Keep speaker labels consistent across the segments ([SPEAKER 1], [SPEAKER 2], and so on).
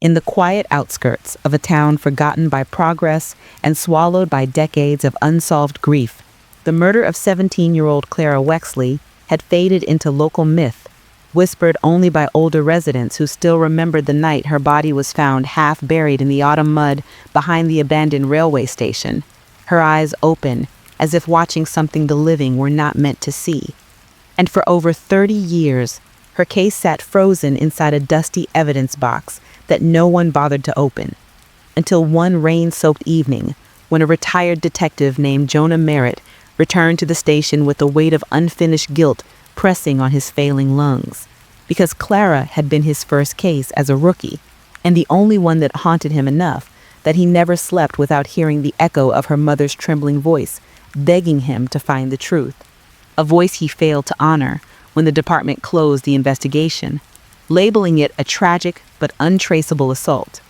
[SPEAKER 1] in the quiet outskirts of a town forgotten by progress and swallowed by decades of unsolved grief. The murder of 17-year-old Clara Wexley had faded into local myth, whispered only by older residents who still remembered the night her body was found half buried in the autumn mud behind the abandoned railway station, her eyes open, as if watching something the living were not meant to see. And for over 30 years, her case sat frozen inside a dusty evidence box that no one bothered to open, until one rain-soaked evening when a retired detective named Jonah Merritt returned to the station with the weight of unfinished guilt pressing on his failing lungs, because Clara had been his first case as a rookie, and the only one that haunted him enough that he never slept without hearing the echo of her mother's trembling voice, begging him to find the truth. A voice he failed to honor when the department closed the investigation, labeling it a tragic but untraceable assault.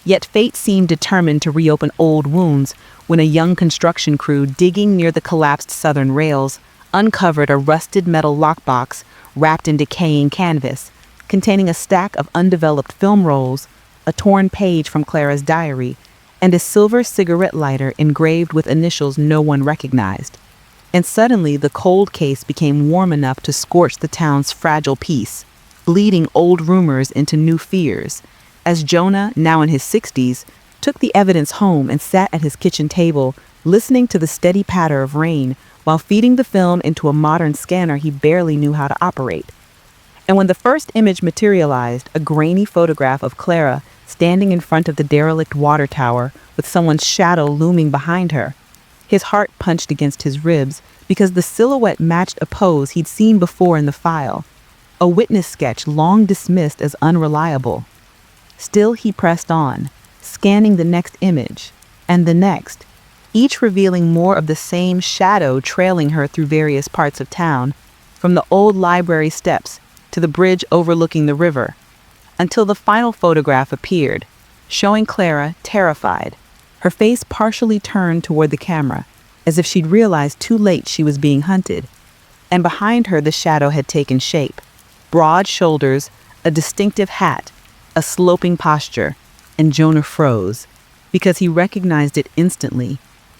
[SPEAKER 1] Yet fate seemed determined to reopen old wounds when a young construction crew digging near the collapsed southern rails uncovered a rusted metal lockbox wrapped in decaying canvas, containing a stack of undeveloped film rolls, a torn page from Clara's diary, and a silver cigarette lighter engraved with initials no one recognized. And suddenly the cold case became warm enough to scorch the town's fragile peace, bleeding old rumors into new fears, as Jonah, now in his 60s, took the evidence home and sat at his kitchen table, listening to the steady patter of rain while feeding the film into a modern scanner he barely knew how to operate. And when the first image materialized, a grainy photograph of Clara standing in front of the derelict water tower with someone's shadow looming behind her, his heart punched against his ribs because the silhouette matched a pose he'd seen before in the file, a witness sketch long dismissed as unreliable. Still he pressed on, scanning the next image, and the next, each revealing more of the same shadow trailing her through various parts of town, from the old library steps to the bridge overlooking the river, until the final photograph appeared, showing Clara terrified, her face partially turned toward the camera, as if she'd realized too late she was being hunted. And behind her the shadow had taken shape. Broad shoulders, a distinctive hat, a sloping posture, and Jonah froze, because he recognized it instantly.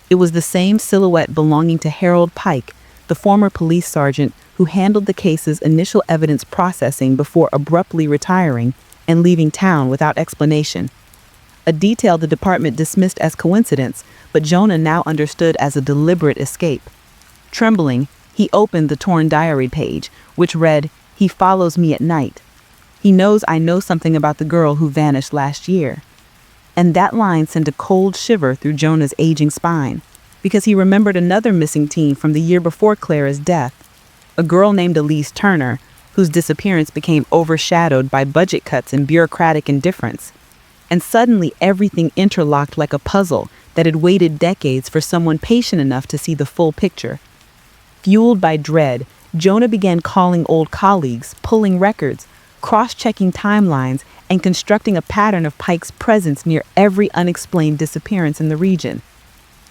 [SPEAKER 1] It was the same silhouette belonging to Harold Pike, the former police sergeant who handled the case's initial evidence processing before abruptly retiring and leaving town without explanation. A detail the department dismissed as coincidence, but Jonah now understood as a deliberate escape. Trembling, he opened the torn diary page, which read, "He follows me at night. He knows I know something about the girl who vanished last year." And that line sent a cold shiver through Jonah's aging spine, because he remembered another missing teen from the year before Clara's death, a girl named Elise Turner, whose disappearance became overshadowed by budget cuts and bureaucratic indifference. And suddenly everything interlocked like a puzzle that had waited decades for someone patient enough to see the full picture. Fueled by dread, Jonah began calling old colleagues, pulling records, cross-checking timelines, and constructing a pattern of Pike's presence near every unexplained disappearance in the region.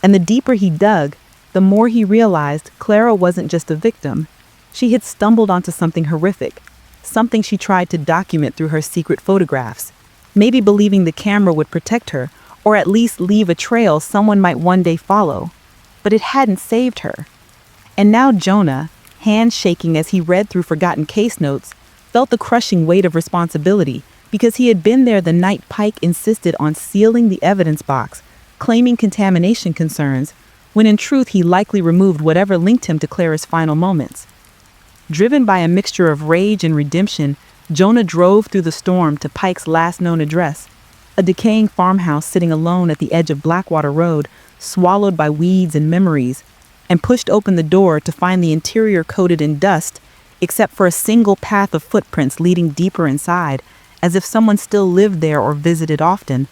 [SPEAKER 1] And the deeper he dug, the more he realized Clara wasn't just a victim. She had stumbled onto something horrific, something she tried to document through her secret photographs, maybe believing the camera would protect her, or at least leave a trail someone might one day follow. But it hadn't saved her. And now Jonah, hands shaking as he read through forgotten case notes, felt the crushing weight of responsibility because he had been there the night Pike insisted on sealing the evidence box, claiming contamination concerns, when in truth he likely removed whatever linked him to Clara's final moments. Driven by a mixture of rage and redemption, Jonah drove through the storm to Pike's last known address, a decaying farmhouse sitting alone at the edge of Blackwater Road, swallowed by weeds and memories, and pushed open the door to find the interior coated in dust, except for a single path of footprints leading deeper inside, as if someone still lived there or visited often.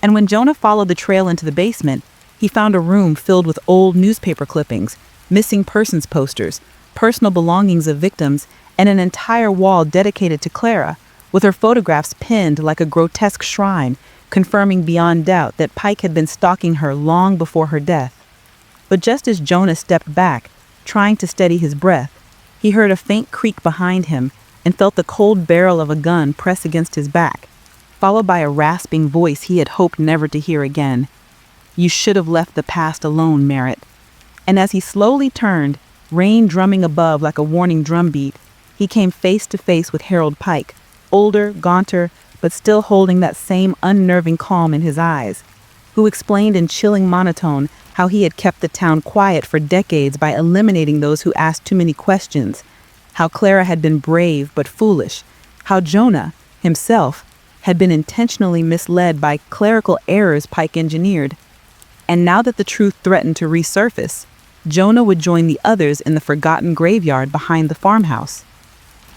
[SPEAKER 1] And when Jonah followed the trail into the basement, he found a room filled with old newspaper clippings, missing persons posters, personal belongings of victims, and an entire wall dedicated to Clara, with her photographs pinned like a grotesque shrine, confirming beyond doubt that Pike had been stalking her long before her death. But just as Jonah stepped back, trying to steady his breath, he heard a faint creak behind him and felt the cold barrel of a gun press against his back, followed by a rasping voice he had hoped never to hear again. "You should have left the past alone, Merritt." And as he slowly turned, rain drumming above like a warning drumbeat, he came face to face with Harold Pike, older, gaunter, but still holding that same unnerving calm in his eyes, who explained in chilling monotone how he had kept the town quiet for decades by eliminating those who asked too many questions, how Clara had been brave but foolish, how Jonah, himself, had been intentionally misled by clerical errors Pike engineered. And now that the truth threatened to resurface, Jonah would join the others in the forgotten graveyard behind the farmhouse.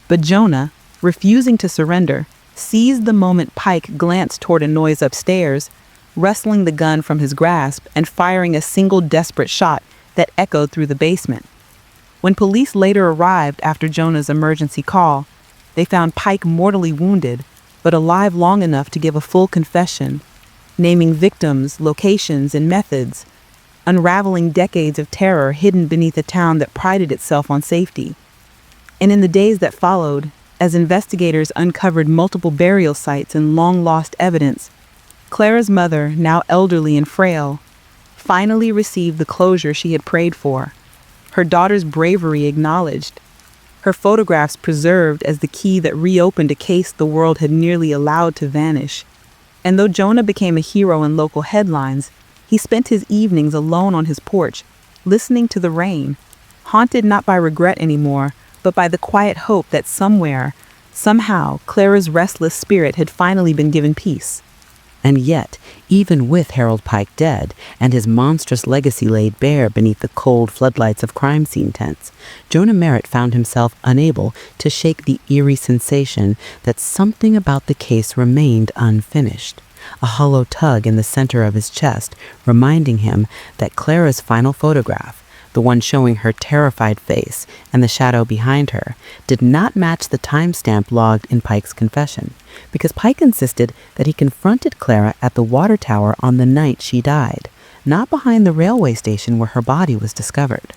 [SPEAKER 1] But Jonah, refusing to surrender, seized the moment Pike glanced toward a noise upstairs, wresting the gun from his grasp and firing a single desperate shot that echoed through the basement. When police later arrived after Jonah's emergency call, they found Pike mortally wounded, but alive long enough to give a full confession, naming victims, locations, and methods, unraveling decades of terror hidden beneath a town that prided itself on safety. And in the days that followed, as investigators uncovered multiple burial sites and long-lost evidence, Clara's mother, now elderly and frail, finally received the closure she had prayed for, her daughter's bravery acknowledged, her photographs preserved as the key that reopened a case the world had nearly allowed to vanish. And though Jonah became a hero in local headlines, he spent his evenings alone on his porch, listening to the rain, haunted not by regret anymore, but by the quiet hope that somewhere, somehow, Clara's restless spirit had finally been given peace.
[SPEAKER 2] And yet, even with Harold Pike dead and his monstrous legacy laid bare beneath the cold floodlights of crime scene tents, Jonah Merritt found himself unable to shake the eerie sensation that something about the case remained unfinished. A hollow tug in the center of his chest, reminding him that Clara's final photograph, the one showing her terrified face and the shadow behind her, did not match the timestamp logged in Pike's confession, because Pike insisted that he confronted Clara at the water tower on the night she died, not behind the railway station where her body was discovered.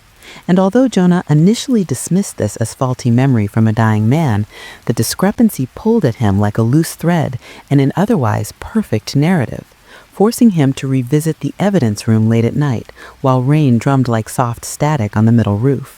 [SPEAKER 2] And although Jonah initially dismissed this as faulty memory from a dying man, the discrepancy pulled at him like a loose thread in an otherwise perfect narrative, forcing him to revisit the evidence room late at night while rain drummed like soft static on the middle roof.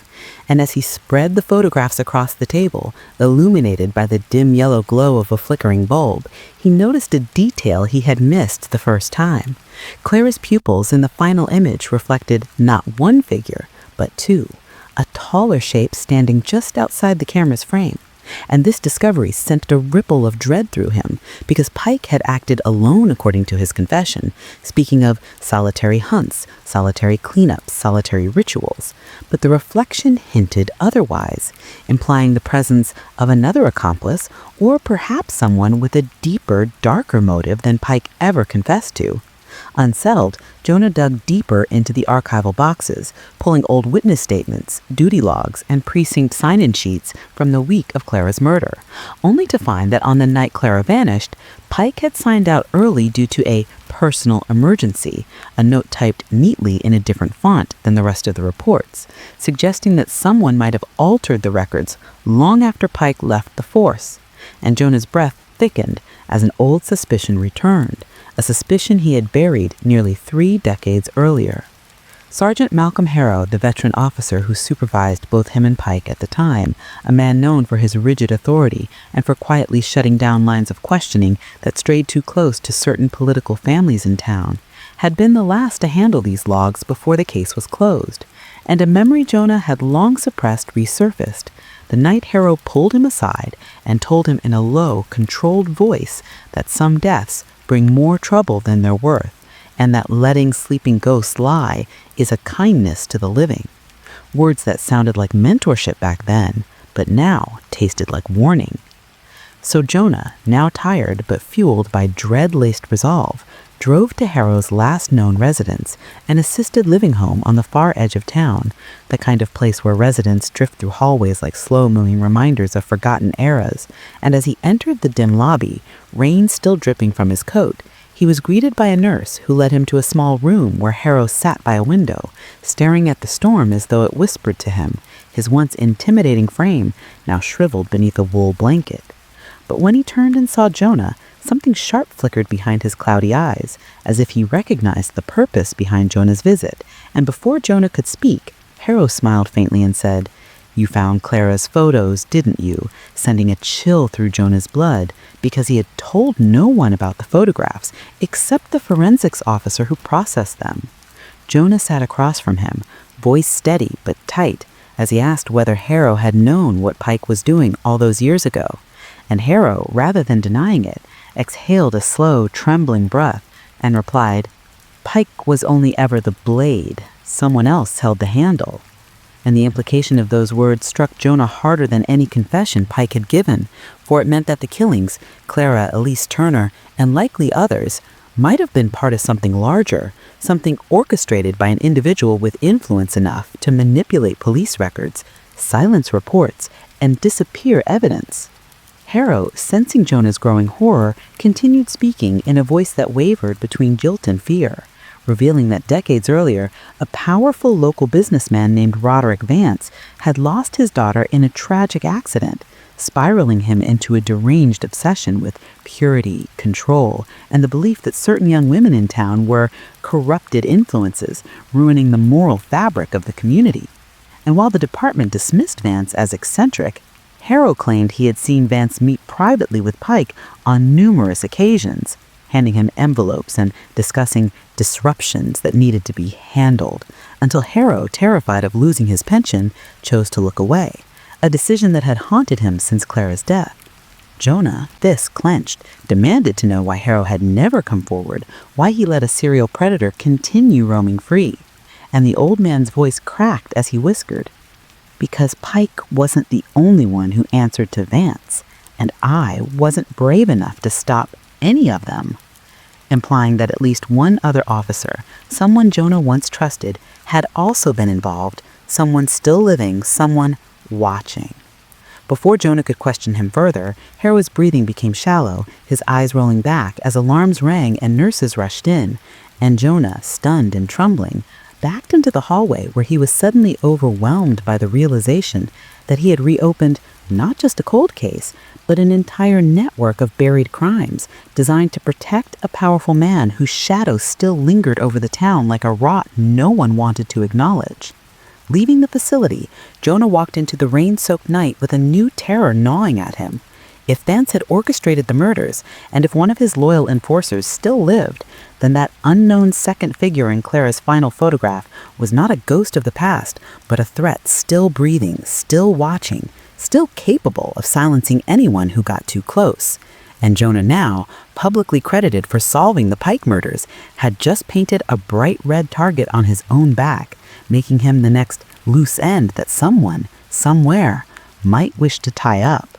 [SPEAKER 2] And as he spread the photographs across the table, illuminated by the dim yellow glow of a flickering bulb, he noticed a detail he had missed the first time. Clara's pupils in the final image reflected not one figure, but two, a taller shape standing just outside the camera's frame. And this discovery sent a ripple of dread through him, because Pike had acted alone according to his confession, speaking of solitary hunts, solitary cleanups, solitary rituals. But the reflection hinted otherwise, implying the presence of another accomplice, or perhaps someone with a deeper, darker motive than Pike ever confessed to. Unsettled, Jonah dug deeper into the archival boxes, pulling old witness statements, duty logs, and precinct sign-in sheets from the week of Clara's murder, only to find that on the night Clara vanished, Pike had signed out early due to a personal emergency, a note typed neatly in a different font than the rest of the reports, suggesting that someone might have altered the records long after Pike left the force. And Jonah's breath thickened as an old suspicion returned, a suspicion he had buried nearly 3 decades earlier. Sergeant Malcolm Harrow, the veteran officer who supervised both him and Pike at the time, a man known for his rigid authority and for quietly shutting down lines of questioning that strayed too close to certain political families in town, had been the last to handle these logs before the case was closed, and a memory Jonah had long suppressed resurfaced the night Harrow pulled him aside and told him in a low, controlled voice that some deaths bring more trouble than they're worth, and that letting sleeping ghosts lie is a kindness to the living. Words that sounded like mentorship back then, but now tasted like warning. So Jonah, now tired but fueled by dread-laced resolve, drove to Harrow's last known residence, an assisted living home on the far edge of town, the kind of place where residents drift through hallways like slow-moving reminders of forgotten eras. And as he entered the dim lobby, rain still dripping from his coat, he was greeted by a nurse who led him to a small room where Harrow sat by a window, staring at the storm as though it whispered to him, his once intimidating frame now shriveled beneath a wool blanket. But when he turned and saw Jonah, Something sharp flickered behind his cloudy eyes, as if he recognized the purpose behind Jonah's visit, and before Jonah could speak, Harrow smiled faintly and said, "You found Clara's photos, didn't you?" sending a chill through Jonah's blood, because he had told no one about the photographs, except the forensics officer who processed them. Jonah sat across from him, voice steady but tight, as he asked whether Harrow had known what Pike was doing all those years ago. And Harrow, rather than denying it, exhaled a slow, trembling breath and replied, "Pike was only ever the blade. Someone else held the handle." And the implication of those words struck Jonah harder than any confession Pike had given, for it meant that the killings, Clara, Elise Turner, and likely others, might have been part of something larger, something orchestrated by an individual with influence enough to manipulate police records, silence reports, and disappear evidence. Harrow, sensing Jonah's growing horror, continued speaking in a voice that wavered between guilt and fear, revealing that decades earlier, a powerful local businessman named Roderick Vance had lost his daughter in a tragic accident, spiraling him into a deranged obsession with purity, control, and the belief that certain young women in town were corrupted influences, ruining the moral fabric of the community. And while the department dismissed Vance as eccentric, Harrow claimed he had seen Vance meet privately with Pike on numerous occasions, handing him envelopes and discussing disruptions that needed to be handled, until Harrow, terrified of losing his pension, chose to look away, a decision that had haunted him since Clara's death. Jonah, fist clenched, demanded to know why Harrow had never come forward, why he let a serial predator continue roaming free. And the old man's voice cracked as he whispered, "Because Pike wasn't the only one who answered to Vance, and I wasn't brave enough to stop any of them," implying that at least one other officer, someone Jonah once trusted, had also been involved, someone still living, someone watching. Before Jonah could question him further, Harrow's breathing became shallow, his eyes rolling back as alarms rang and nurses rushed in, and Jonah, stunned and trembling, backed into the hallway where he was suddenly overwhelmed by the realization that he had reopened not just a cold case, but an entire network of buried crimes designed to protect a powerful man whose shadow still lingered over the town like a rot no one wanted to acknowledge. Leaving the facility, Jonah walked into the rain-soaked night with a new terror gnawing at him. If Vance had orchestrated the murders, and if one of his loyal enforcers still lived, then that unknown second figure in Clara's final photograph was not a ghost of the past, but a threat still breathing, still watching, still capable of silencing anyone who got too close. And Jonah now, publicly credited for solving the Pike murders, had just painted a bright red target on his own back, making him the next loose end that someone, somewhere, might wish to tie up.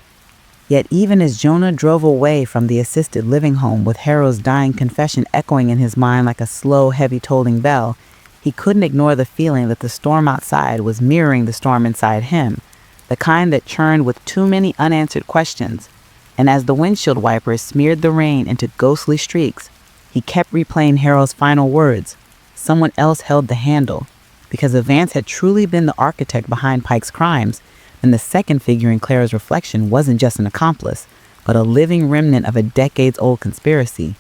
[SPEAKER 2] Yet even as Jonah drove away from the assisted living home with Harrow's dying confession echoing in his mind like a slow, heavy tolling bell, he couldn't ignore the feeling that the storm outside was mirroring the storm inside him, the kind that churned with too many unanswered questions. And as the windshield wipers smeared the rain into ghostly streaks, he kept replaying Harrow's final words. Someone else held the handle, because if Vance had truly been the architect behind Pike's crimes, then the second figure in Clara's reflection wasn't just an accomplice, but a living remnant of a decades-old conspiracy.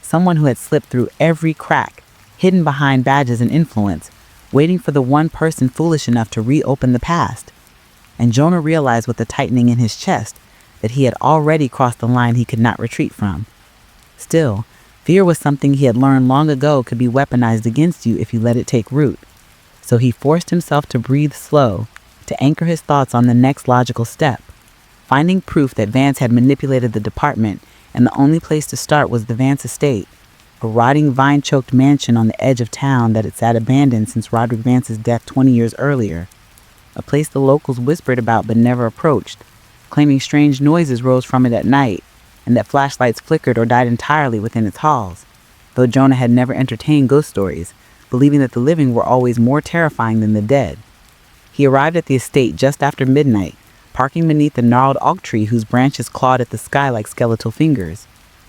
[SPEAKER 2] Someone who had slipped through every crack, hidden behind badges and influence, waiting for the one person foolish enough to reopen the past. And Jonah realized with the tightening in his chest that he had already crossed the line he could not retreat from. Still, fear was something he had learned long ago could be weaponized against you if you let it take root. So he forced himself to breathe slow, to anchor his thoughts on the next logical step, finding proof that Vance had manipulated the department, and the only place to start was the Vance estate, a rotting vine-choked mansion on the edge of town that had sat abandoned since Roderick Vance's death 20 years earlier, a place the locals whispered about but never approached, claiming strange noises rose from it at night, and that flashlights flickered or died entirely within its halls, though Jonah had never entertained ghost stories, believing that the living were always more terrifying than the dead. He arrived at the estate just after midnight, parking beneath a gnarled oak tree whose branches clawed at the sky like skeletal fingers.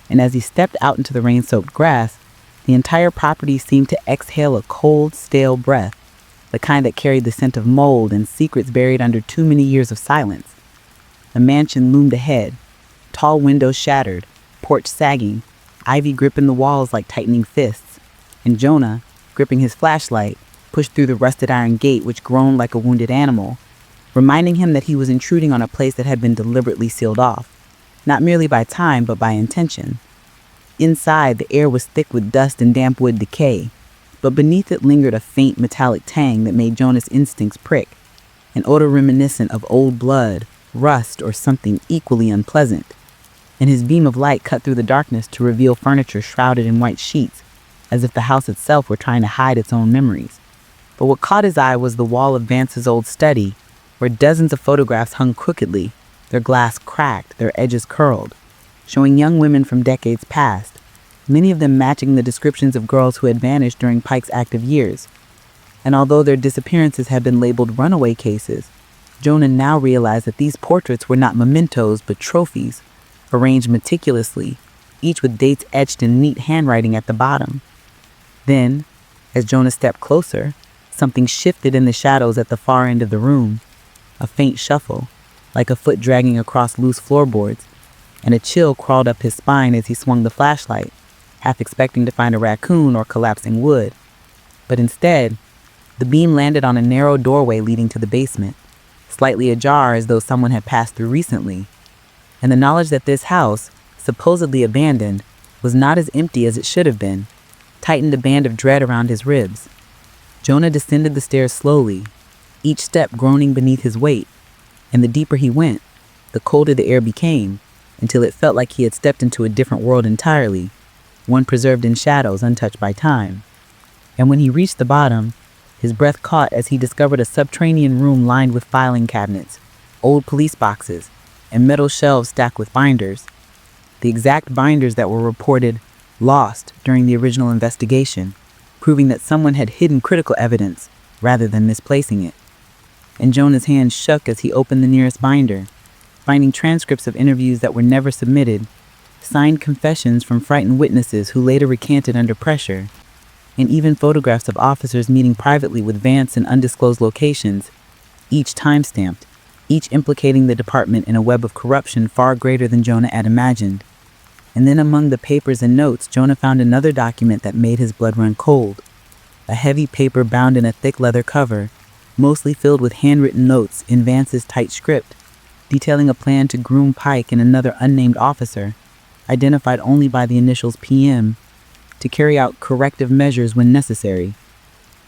[SPEAKER 2] And as he stepped out into the rain-soaked grass, the entire property seemed to exhale a cold, stale breath, the kind that carried the scent of mold and secrets buried under too many years of silence. The mansion loomed ahead, tall windows shattered, porch sagging, ivy gripping the walls like tightening fists, and Jonah, gripping his flashlight, pushed through the rusted iron gate which groaned like a wounded animal, reminding him that he was intruding on a place that had been deliberately sealed off, not merely by time but by intention. Inside, the air was thick with dust and damp wood decay, but beneath it lingered a faint metallic tang that made Jonah's instincts prick, an odor reminiscent of old blood, rust, or something equally unpleasant. And his beam of light cut through the darkness to reveal furniture shrouded in white sheets, as if the house itself were trying to hide its own memories. But what caught his eye was the wall of Vance's old study, where dozens of photographs hung crookedly, their glass cracked, their edges curled, showing young women from decades past, many of them matching the descriptions of girls who had vanished during Pike's active years. And although their disappearances had been labeled runaway cases, Jonah now realized that these portraits were not mementos but trophies, arranged meticulously, each with dates etched in neat handwriting at the bottom. Then, as Jonah stepped closer, something shifted in the shadows at the far end of the room, a faint shuffle, like a foot dragging across loose floorboards, and a chill crawled up his spine as he swung the flashlight, half expecting to find a raccoon or collapsing wood. But instead, the beam landed on a narrow doorway leading to the basement, slightly ajar as though someone had passed through recently. And the knowledge that this house, supposedly abandoned, was not as empty as it should have been, tightened a band of dread around his ribs. Jonah descended the stairs slowly, each step groaning beneath his weight, and the deeper he went, the colder the air became, until it felt like he had stepped into a different world entirely, one preserved in shadows untouched by time. And when he reached the bottom, his breath caught as he discovered a subterranean room lined with filing cabinets, old police boxes, and metal shelves stacked with binders, the exact binders that were reported lost during the original investigation, proving that someone had hidden critical evidence rather than misplacing it. And Jonah's hand shook as he opened the nearest binder, finding transcripts of interviews that were never submitted, signed confessions from frightened witnesses who later recanted under pressure, and even photographs of officers meeting privately with Vance in undisclosed locations, each time-stamped, each implicating the department in a web of corruption far greater than Jonah had imagined. And then among the papers and notes, Jonah found another document that made his blood run cold, a heavy paper bound in a thick leather cover, mostly filled with handwritten notes in Vance's tight script, detailing a plan to groom Pike and another unnamed officer, identified only by the initials PM, to carry out corrective measures when necessary.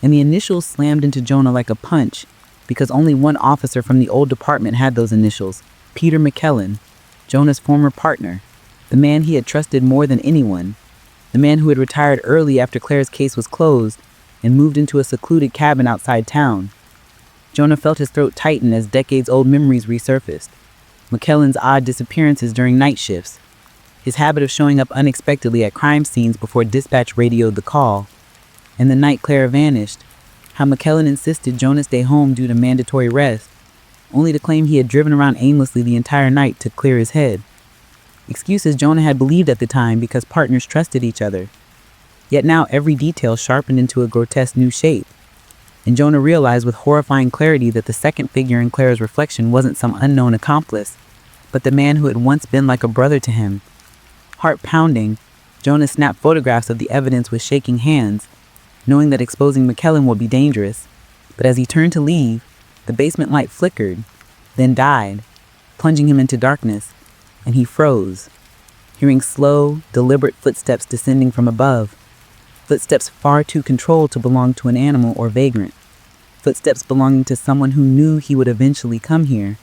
[SPEAKER 2] And the initials slammed into Jonah like a punch, because only one officer from the old department had those initials, Peter McKellen, Jonah's former partner, the man he had trusted more than anyone, the man who had retired early after Claire's case was closed and moved into a secluded cabin outside town. Jonah felt his throat tighten as decades-old memories resurfaced. McKellen's odd disappearances during night shifts, his habit of showing up unexpectedly at crime scenes before dispatch radioed the call, and the night Claire vanished, how McKellen insisted Jonah stay home due to mandatory rest, only to claim he had driven around aimlessly the entire night to clear his head. Excuses Jonah had believed at the time because partners trusted each other. Yet now every detail sharpened into a grotesque new shape, and Jonah realized with horrifying clarity that the second figure in Claire's reflection wasn't some unknown accomplice, but the man who had once been like a brother to him. Heart pounding, Jonah snapped photographs of the evidence with shaking hands, knowing that exposing McKellen would be dangerous. But as he turned to leave, the basement light flickered, then died, plunging him into darkness, and he froze, hearing slow, deliberate footsteps descending from above, footsteps far too controlled to belong to an animal or vagrant, footsteps belonging to someone who knew he would eventually come here,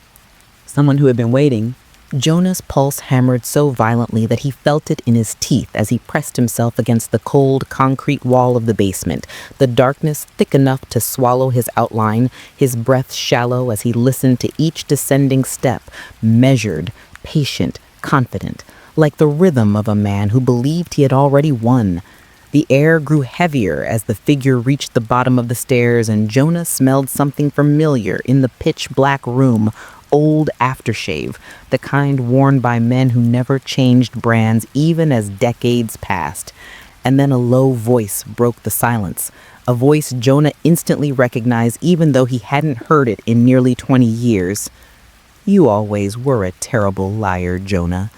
[SPEAKER 2] someone who had been waiting.
[SPEAKER 1] Jonah's pulse hammered so violently that he felt it in his teeth as he pressed himself against the cold concrete wall of the basement, the darkness thick enough to swallow his outline, his breath shallow as he listened to each descending step, measured, patient, confident, like the rhythm of a man who believed he had already won. The air grew heavier as the figure reached the bottom of the stairs, and Jonah smelled something familiar in the pitch-black room, old aftershave, the kind worn by men who never changed brands even as decades passed. And then a low voice broke the silence, a voice Jonah instantly recognized even though he hadn't heard it in nearly 20 years. "You always were a terrible liar, Jonah."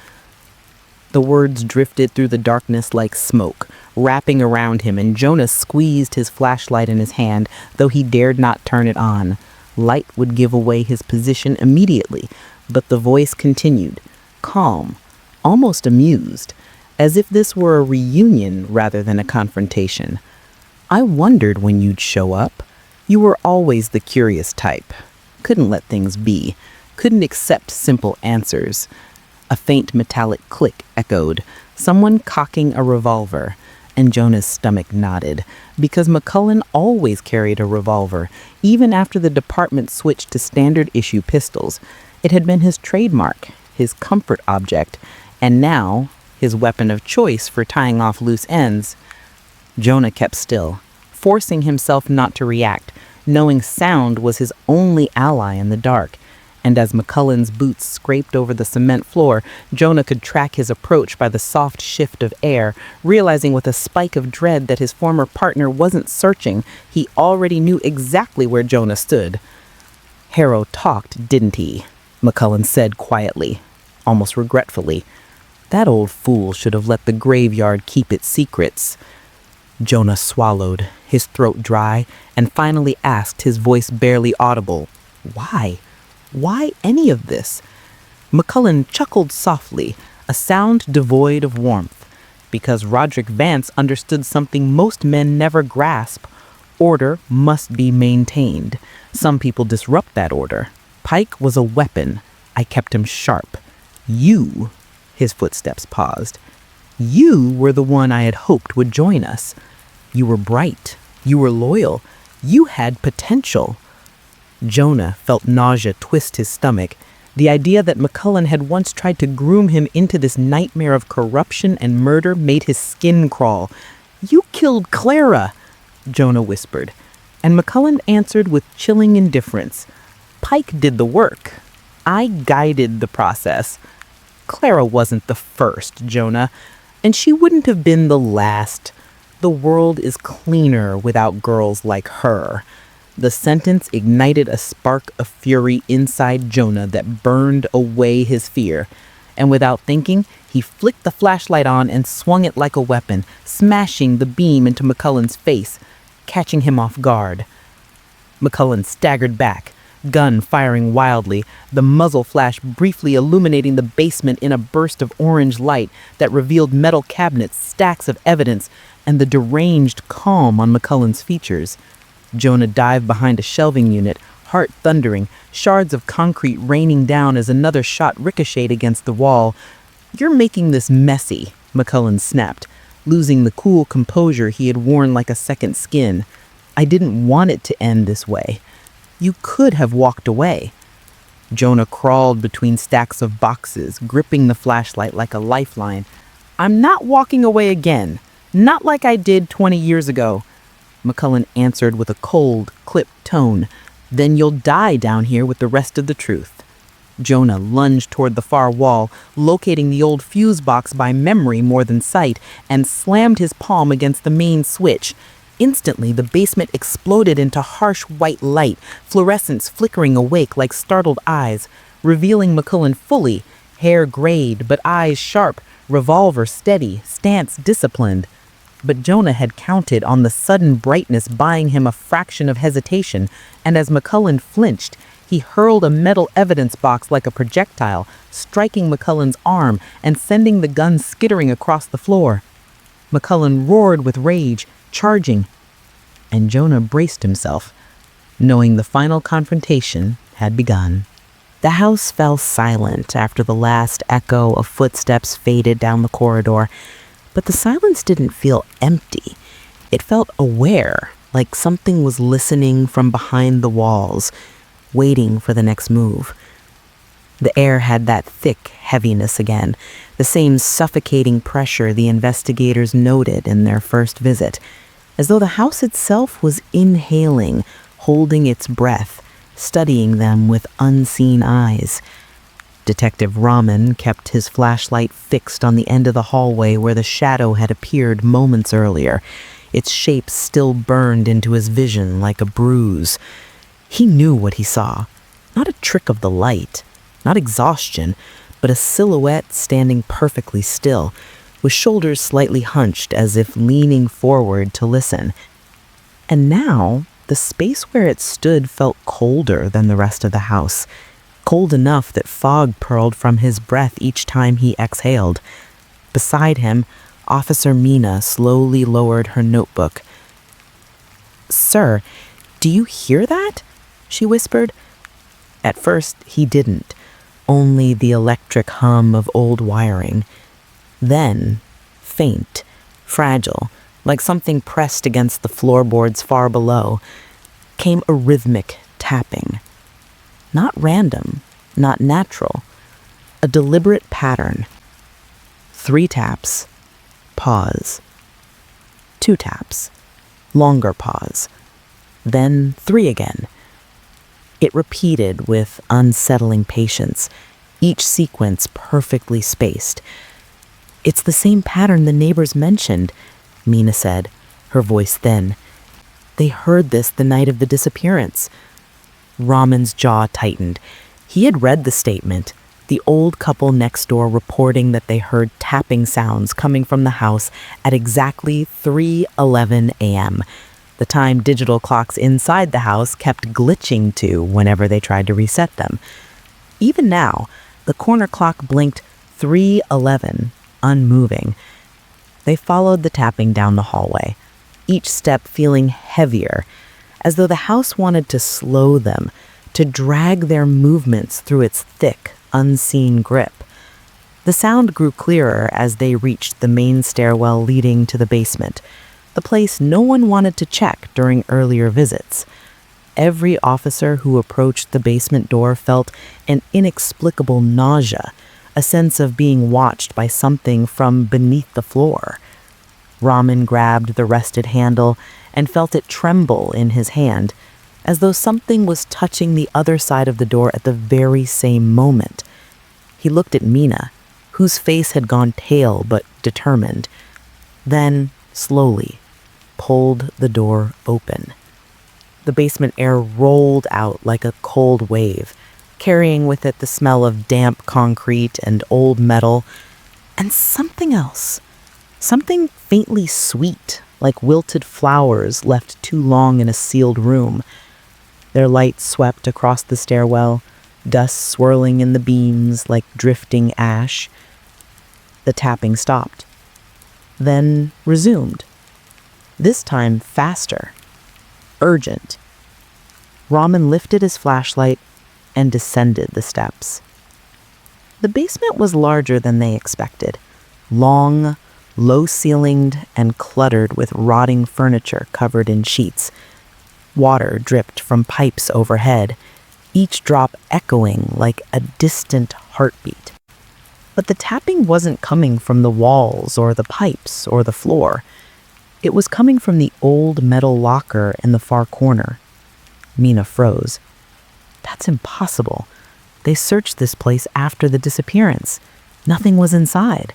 [SPEAKER 2] The words drifted through the darkness like smoke, wrapping around him, and Jonah squeezed his flashlight in his hand, though he dared not turn it on. Light would give away his position immediately, but the voice continued, calm, almost amused, as if this were a reunion rather than a confrontation. I wondered when you'd show up. You were always the curious type. Couldn't let things be. Couldn't accept simple answers. A faint metallic click echoed, someone cocking a revolver, and Jonah's stomach nodded, because McCullen always carried a revolver, even after the department switched to standard issue pistols. It had been his trademark, his comfort object, and now his weapon of choice for tying off loose ends. Jonah kept still, forcing himself not to react, knowing sound was his only ally in the dark. And as McCullen's boots scraped over the cement floor, Jonah could track his approach by the soft shift of air, realizing with a spike of dread that his former partner wasn't searching. He already knew exactly where Jonah stood. Harrow talked, didn't he? McCullen said quietly, almost regretfully. That old fool should have let the graveyard keep its secrets. Jonah swallowed, his throat dry, and finally asked, his voice barely audible, "Why? Why any of this?" McCullen chuckled softly, a sound devoid of warmth, because Roderick Vance understood something most men never grasp. Order must be maintained. Some people disrupt that order. Pike was a weapon. I kept him sharp. You, his footsteps paused, you were the one I had hoped would join us. You were bright. You were loyal. You had potential. Jonah felt nausea twist his stomach. The idea that McCullen had once tried to groom him into this nightmare of corruption and murder made his skin crawl. "You killed Clara," Jonah whispered, and McCullen answered with chilling indifference. "Pike did the work. I guided the process. Clara wasn't the first, Jonah, and she wouldn't have been the last. The world is cleaner without girls like her." The sentence ignited a spark of fury inside Jonah that burned away his fear. And without thinking, he flicked the flashlight on and swung it like a weapon, smashing the beam into McCullen's face, catching him off guard. McCullen staggered back, gun firing wildly, the muzzle flash briefly illuminating the basement in a burst of orange light that revealed metal cabinets, stacks of evidence, and the deranged calm on McCullen's features. Jonah dived behind a shelving unit, heart thundering, shards of concrete raining down as another shot ricocheted against the wall. "You're making this messy," McCullen snapped, losing the cool composure he had worn like a second skin. "I didn't want it to end this way. You could have walked away." Jonah crawled between stacks of boxes, gripping the flashlight like a lifeline. "I'm not walking away again. Not like I did 20 years ago." McCullen answered with a cold, clipped tone. "Then you'll die down here with the rest of the truth." Jonah lunged toward the far wall, locating the old fuse box by memory more than sight, and slammed his palm against the main switch. Instantly, the basement exploded into harsh white light, fluorescence flickering awake like startled eyes, revealing McCullen fully, hair grayed but eyes sharp, revolver steady, stance disciplined. But Jonah had counted on the sudden brightness buying him a fraction of hesitation, and as McCullen flinched, he hurled a metal evidence box like a projectile, striking McCullen's arm and sending the gun skittering across the floor. McCullen roared with rage, charging, and Jonah braced himself, knowing the final confrontation had begun. The house fell silent after the last echo of footsteps faded down the corridor. But the silence didn't feel empty. It felt aware, like something was listening from behind the walls, waiting for the next move. The air had that thick heaviness again, the same suffocating pressure the investigators noted in their first visit, as though the house itself was inhaling, holding its breath, studying them with unseen eyes. Detective Rahman kept his flashlight fixed on the end of the hallway where the shadow had appeared moments earlier. Its shape still burned into his vision like a bruise. He knew what he saw. Not a trick of the light, not exhaustion, but a silhouette standing perfectly still, with shoulders slightly hunched as if leaning forward to listen. And now, the space where it stood felt colder than the rest of the house, cold enough that fog purled from his breath each time he exhaled. Beside him, Officer Mina slowly lowered her notebook. "Sir, do you hear that?" she whispered. At first, he didn't, only the electric hum of old wiring. Then, faint, fragile, like something pressed against the floorboards far below, came a rhythmic tapping. Not random, not natural, a deliberate pattern. 3 taps, pause. 2 taps, longer pause. Then 3 again. It repeated with unsettling patience, each sequence perfectly spaced. "It's the same pattern the neighbors mentioned," Mina said, her voice thin. "They heard this the night of the disappearance." Raman's jaw tightened. He had read the statement, the old couple next door reporting that they heard tapping sounds coming from the house at exactly 3:11 a.m., the time digital clocks inside the house kept glitching to whenever they tried to reset them. Even now, the corner clock blinked 3:11, unmoving. They followed the tapping down the hallway, each step feeling heavier, as though the house wanted to slow them, to drag their movements through its thick, unseen grip. The sound grew clearer as they reached the main stairwell leading to the basement, the place no one wanted to check during earlier visits. Every officer who approached the basement door felt an inexplicable nausea, a sense of being watched by something from beneath the floor. Raman grabbed the rusted handle and felt it tremble in his hand, as though something was touching the other side of the door at the very same moment. He looked at Mina, whose face had gone pale but determined, then, slowly, pulled the door open. The basement air rolled out like a cold wave, carrying with it the smell of damp concrete and old metal, and something else, something faintly sweet, like wilted flowers left too long in a sealed room. Their light swept across the stairwell, dust swirling in the beams like drifting ash. The tapping stopped, then resumed, this time faster, urgent. Raman lifted his flashlight and descended the steps. The basement was larger than they expected, long, low-ceilinged, and cluttered with rotting furniture covered in sheets. Water dripped from pipes overhead, each drop echoing like a distant heartbeat. But the tapping wasn't coming from the walls or the pipes or the floor. It was coming from the old metal locker in the far corner. Mina froze. That's impossible. They searched this place after the disappearance. Nothing was inside.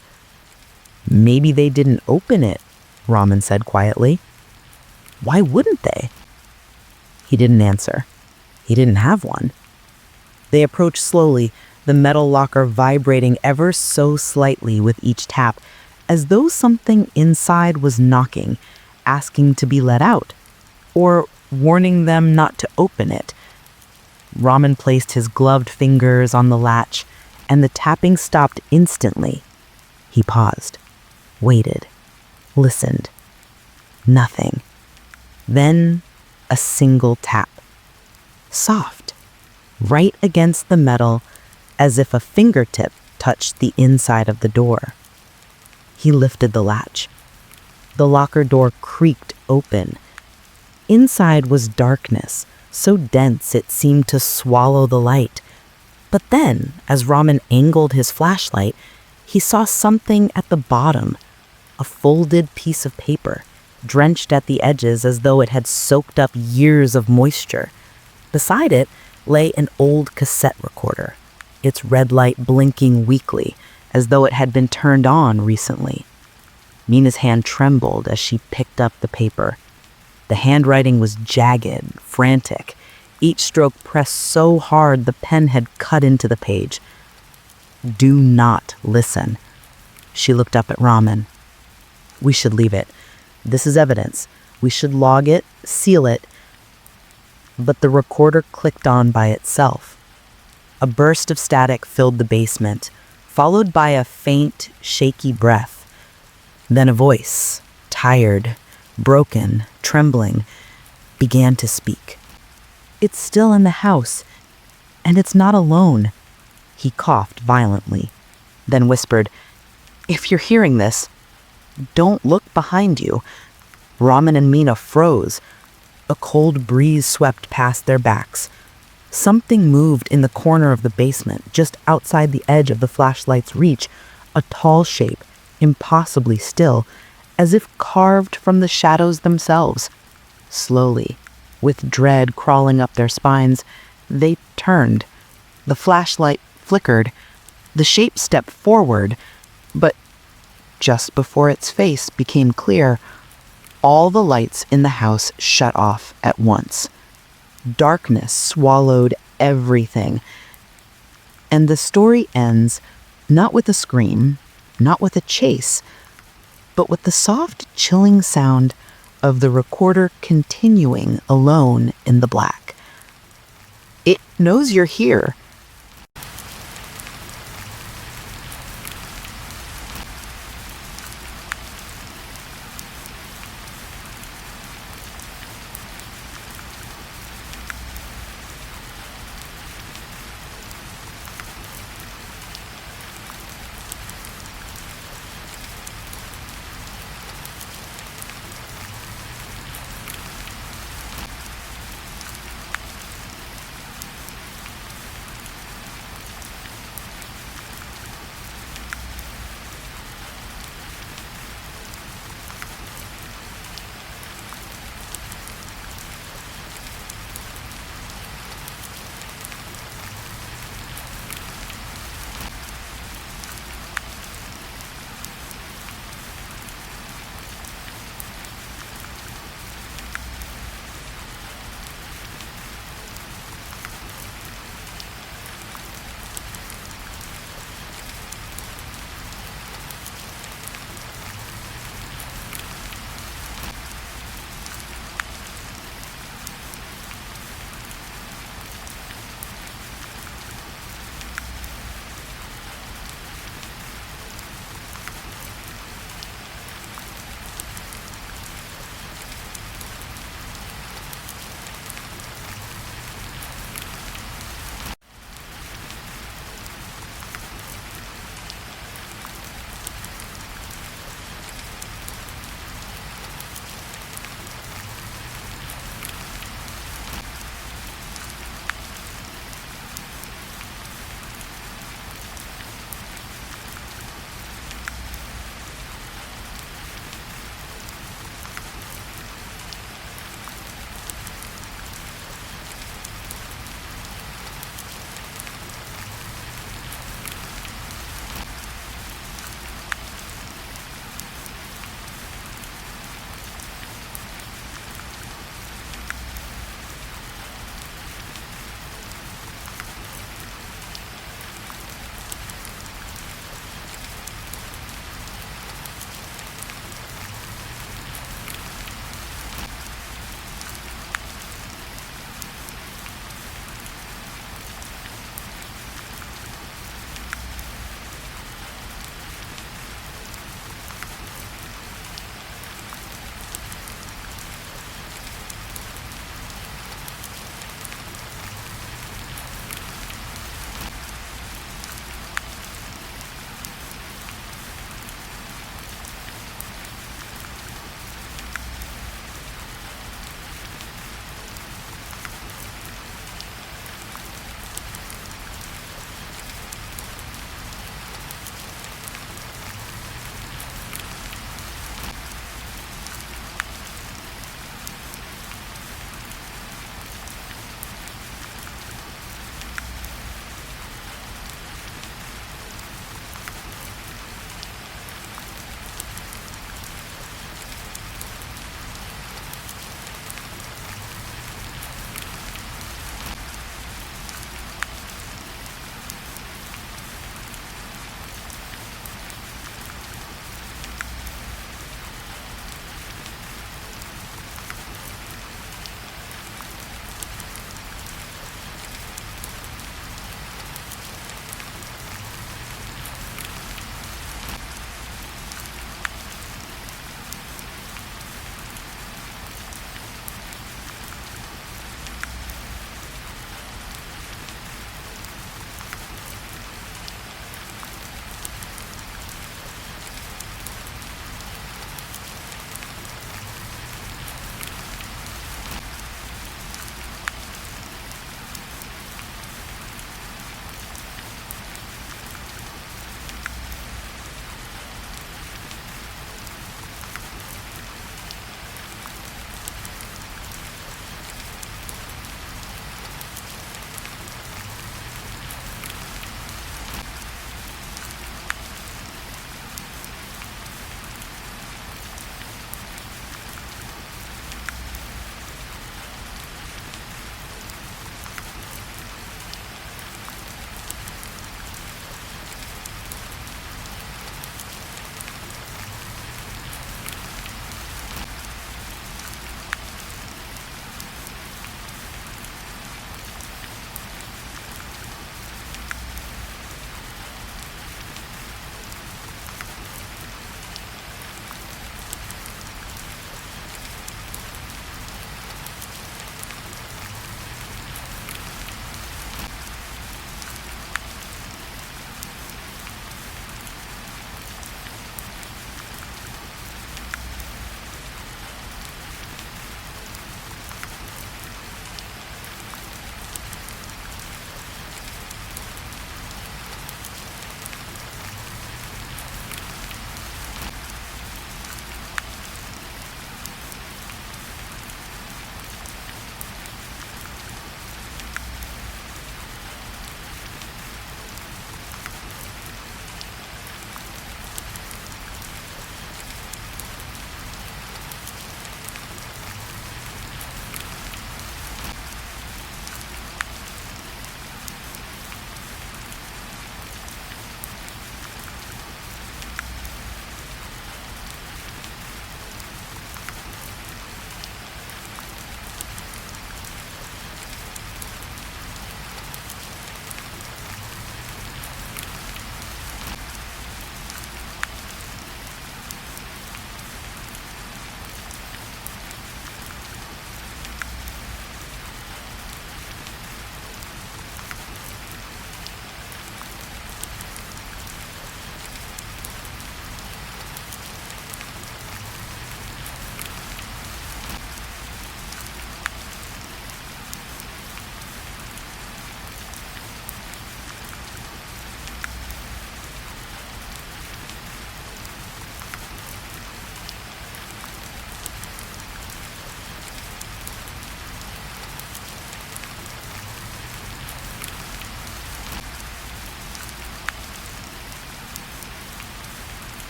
[SPEAKER 2] Maybe they didn't open it, Raman said quietly. Why wouldn't they? He didn't answer. He didn't have one. They approached slowly, the metal locker vibrating ever so slightly with each tap, as though something inside was knocking, asking to be let out, or warning them not to open it. Raman placed his gloved fingers on the latch, and the tapping stopped instantly. He paused, waited, listened. Nothing. Then a single tap. Soft, right against the metal, as if a fingertip touched the inside of the door. He lifted the latch. The locker door creaked open. Inside was darkness, so dense it seemed to swallow the light. But then, as Raman angled his flashlight, he saw something at the bottom, a folded piece of paper, drenched at the edges as though it had soaked up years of moisture. Beside it lay an old cassette recorder, its red light blinking weakly, as though it had been turned on recently. Mina's hand trembled as she picked up the paper. The handwriting was jagged, frantic, each stroke pressed so hard the pen had cut into the page. Do not listen. She looked up at Raman. We should leave it. This is evidence. We should log it, seal it. But the recorder clicked on by itself. A burst of static filled the basement, followed by a faint, shaky breath. Then a voice, tired, broken, trembling, began to speak. It's still in the house, and it's not alone. He coughed violently, then whispered, If you're hearing this, don't look behind you. Raman and Mina froze. A cold breeze swept past their backs. Something moved in the corner of the basement, just outside the edge of the flashlight's reach, a tall shape, impossibly still, as if carved from the shadows themselves. Slowly, with dread crawling up their spines, they turned. The flashlight flickered. The shape stepped forward, but just before its face became clear, all the lights in the house shut off at once. Darkness swallowed everything. And the story ends not with a scream, not with a chase, but with the soft, chilling sound of the recorder continuing alone in the black. It knows you're here,